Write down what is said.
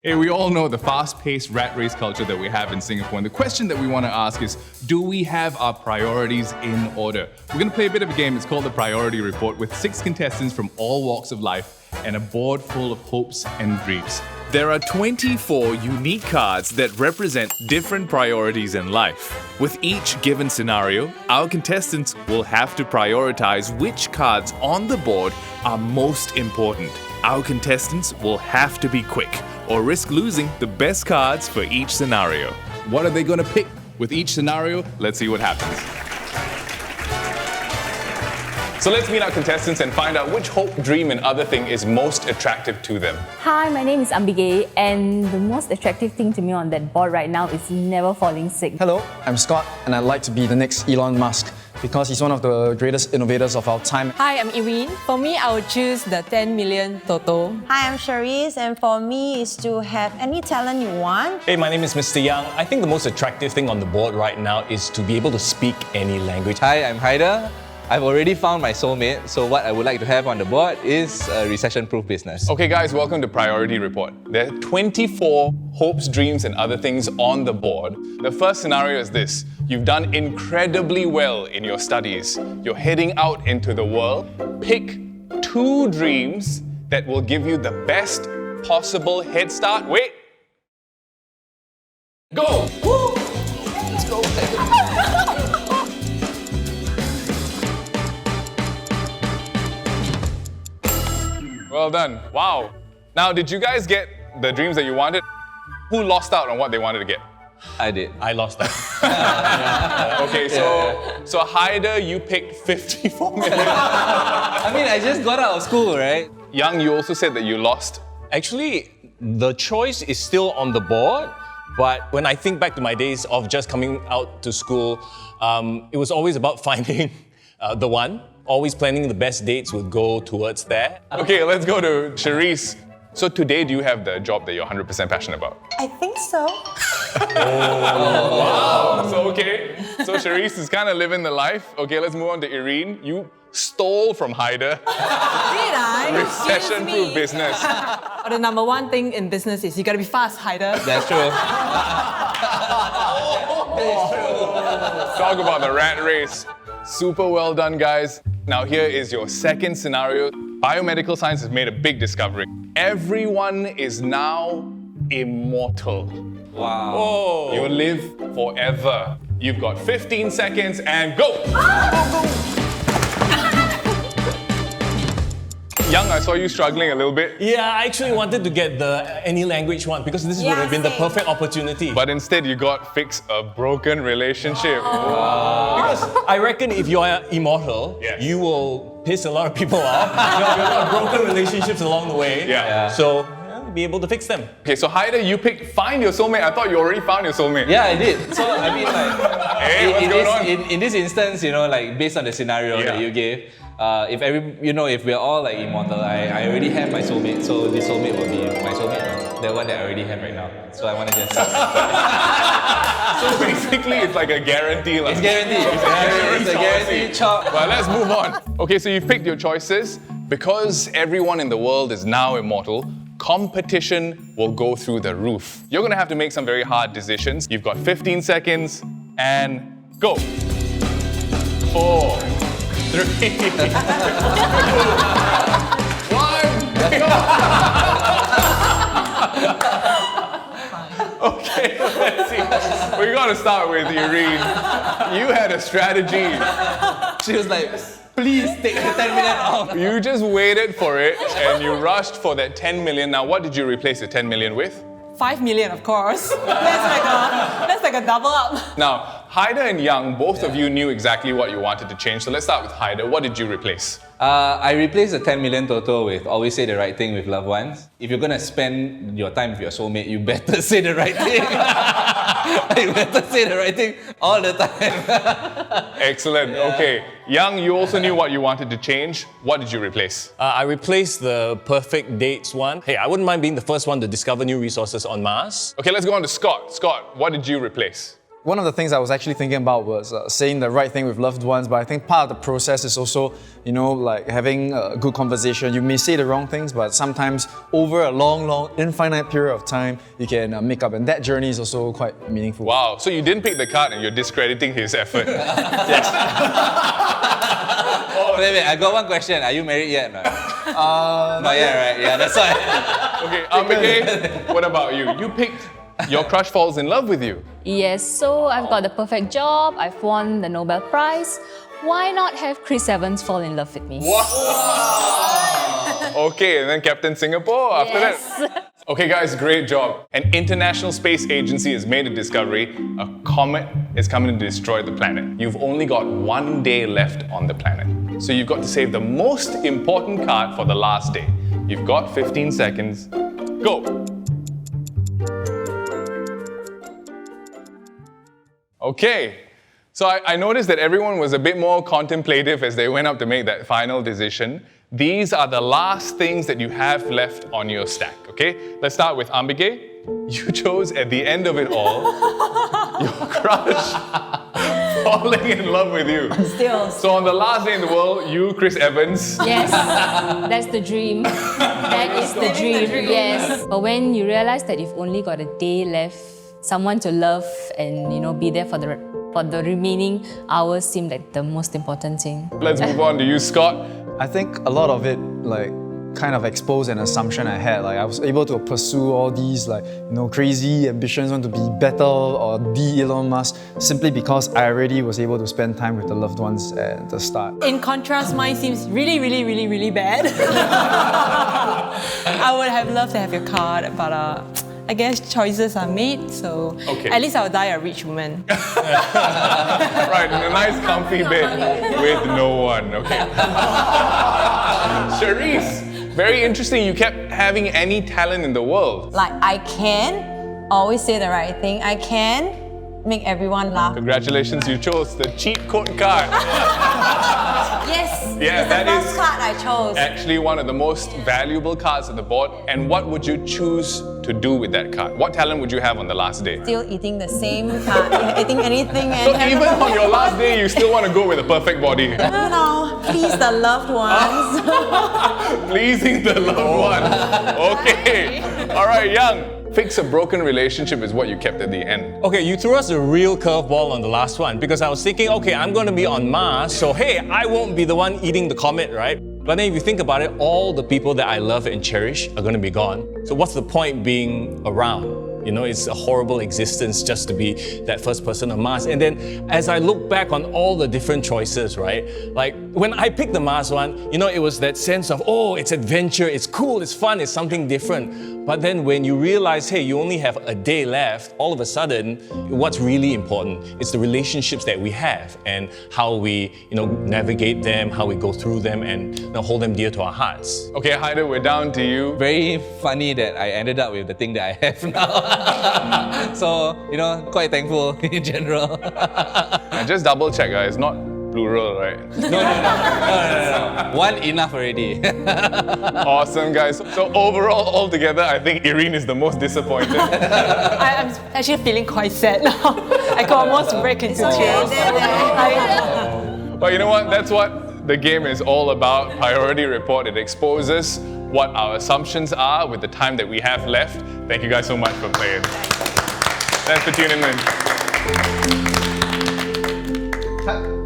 Hey, we all know the fast-paced rat race culture that we have in Singapore, and the question that we want to ask is, do we have our priorities in order? We're going to play a bit of a game. It's called the Priority Report, with 6 contestants from all walks of life and a board full of hopes and dreams. There are 24 unique cards that represent different priorities in life. With each given scenario, our contestants will have to prioritize which cards on the board are most important. Our contestants will have to be quick or risk losing the best cards for each scenario. What are they going to pick with each scenario? Let's see what happens. So let's meet our contestants and find out which hope, dream and other thing is most attractive to them. Hi, my name is Ambige, and the most attractive thing to me on that board right now is never falling sick. Hello, I'm Scott, and I'd like to be the next Elon Musk because he's one of the greatest innovators of our time. Hi, I'm Irene. For me, I would choose the 10 million Toto. Hi, I'm Charisse, and for me is to have any talent you want. Hey, my name is Mr. Young. I think the most attractive thing on the board right now is to be able to speak any language. Hi, I'm Haider. I've already found my soulmate, so what I would like to have on the board is a recession-proof business. Okay guys, welcome to Priority Report. There are 24 hopes, dreams and other things on the board. The first scenario is this. You've done incredibly well in your studies. You're heading out into the world. Pick 2 dreams that will give you the best possible head start. Wait. Go! Woo! Let's go. Well done. Wow. Now, did you guys get the dreams that you wanted? Who lost out on what they wanted to get? I did. I lost that. Okay, so Haider, you picked 54 million. I mean, I just got out of school, right? Young, you also said that you lost. Actually, the choice is still on the board, but when I think back to my days of just coming out to school, it was always about finding the one. Always planning the best dates would go towards that. Okay, let's go to Charisse. So today, do you have the job that you're 100% passionate about? I think so. Wow. So Charisse is kind of living the life. Okay, let's move on to Irene. You stole from Haider. Did I? Recession-proof business. The number one thing in business is you gotta be fast, Haider. That's true. Talk about the rat race. Super well done, guys. Now here is your second scenario. Biomedical science has made a big discovery. Everyone is now immortal. Wow. Oh. You'll live forever. You've got 15 seconds and go! Young, I saw you struggling a little bit. Yeah, I actually wanted to get the any language one because this would have been the perfect opportunity. But instead you got fix a broken relationship. Because I reckon if you are immortal, Yes. you will piss a lot of people off. You have a lot of broken relationships along the way. Yeah. So, be able to fix them. Okay, so Haider, you picked find your soulmate. I thought you already found your soulmate. Yeah, I did. So, I mean, like, Hey, what's going on? in this instance, you know, like, based on the scenario that you gave, if we're all like immortal, I already have my soulmate, so this soulmate will be my soulmate, the one that I already have right now. So I want to just. So basically, it's like a guarantee. Like, It's guaranteed. It's a guaranteed chop. But let's move on. Okay, so you've picked your choices. Because everyone in the world is now immortal, competition will go through the roof. You're gonna have to make some very hard decisions. You've got 15 seconds and go. 4, 3, 2, 1, Okay, let's see. We gotta start with Irene. You had a strategy. She was like, please take the 10 million off. You just waited for it and you rushed for that 10 million. Now, what did you replace the 10 million with? 5 million, of course. That's like a double up. Now, Haider and Young, both of you knew exactly what you wanted to change. So let's start with Haider. What did you replace? I replaced the 10 million total with always say the right thing with loved ones. If you're gonna spend your time with your soulmate, you better say the right thing. You better say the right thing all the time. Excellent. Yeah. Okay. Young, you also knew what you wanted to change. What did you replace? I replaced the perfect dates one. Hey, I wouldn't mind being the first one to discover new resources on Mars. Okay, let's go on to Scott. Scott, what did you replace? One of the things I was actually thinking about was saying the right thing with loved ones, but I think part of the process is also, like having a good conversation. You may say the wrong things, but sometimes over a long, infinite period of time, you can make up, and that journey is also quite meaningful. Wow, so you didn't pick the card and you're discrediting his effort. Wait, I got one question. Are you married yet? No? Not yet, right? Yeah, that's why. Okay, Ambike, what about you? You picked your crush falls in love with you. Yes, so I've got the perfect job, I've won the Nobel Prize. Why not have Chris Evans fall in love with me? Okay, and then Captain Singapore after that. Okay guys, great job. An international space agency has made a discovery. A comet is coming to destroy the planet. You've only got 1 day left on the planet. So you've got to save the most important card for the last day. You've got 15 seconds. Go! Okay, so I noticed that everyone was a bit more contemplative as they went up to make that final decision. These are the last things that you have left on your stack, okay? Let's start with Ambike. You chose at the end of it all, your crush falling in love with you. Still. So on the last day in the world, you, Chris Evans. Yes, that's the dream. That is the dream, yes. But when you realize that you've only got a day left, someone to love and be there for the remaining hours seemed like the most important thing. Let's move on to you, Scott. I think a lot of it, kind of exposed an assumption I had. I was able to pursue all these, crazy ambitions, want to be better or the Elon Musk, simply because I already was able to spend time with the loved ones at the start. In contrast, mine seems really bad. I would have loved to have your card, but I guess choices are made, so at least I'll die a rich woman. Right, in a nice comfy bed with no one, okay. Charisse, very interesting. You kept having any talent in the world. I can always say the right thing. I can make everyone laugh. Congratulations, you chose the cheat code card. Yes, Yeah, it's that the first is card I chose. actually one of the most valuable cards on the board. And what would you choose to do with that card? What talent would you have on the last day? Still eating the same card, eating anything So and even on your last day, you still want to go with a perfect body. please the loved ones. Pleasing the loved one. Okay. All right, Young. Fix a broken relationship is what you kept at the end. Okay, you threw us a real curveball on the last one because I was thinking, okay, I'm going to be on Mars, so hey, I won't be the one eating the comet, right? But then if you think about it, all the people that I love and cherish are going to be gone. So what's the point being around? It's a horrible existence just to be that first person on Mars. And then as I look back on all the different choices, right? Like when I picked the Mars one, it was that sense of, oh, it's adventure, it's cool, it's fun, it's something different. But then when you realize, hey, you only have a day left, all of a sudden, what's really important is the relationships that we have and how we, navigate them, how we go through them and hold them dear to our hearts. Okay, Haider, we're down to you. Very funny that I ended up with the thing that I have now. So, quite thankful in general. And just double check, guys, not plural, right? No. One enough already. Awesome, guys. So overall, altogether, I think Irene is the most disappointed. I'm actually feeling quite sad now. I could almost break into tears. But you know what? That's what the game is all about. Priority Report. It exposes what our assumptions are with the time that we have left. Thank you guys so much for playing. Thanks for tuning in.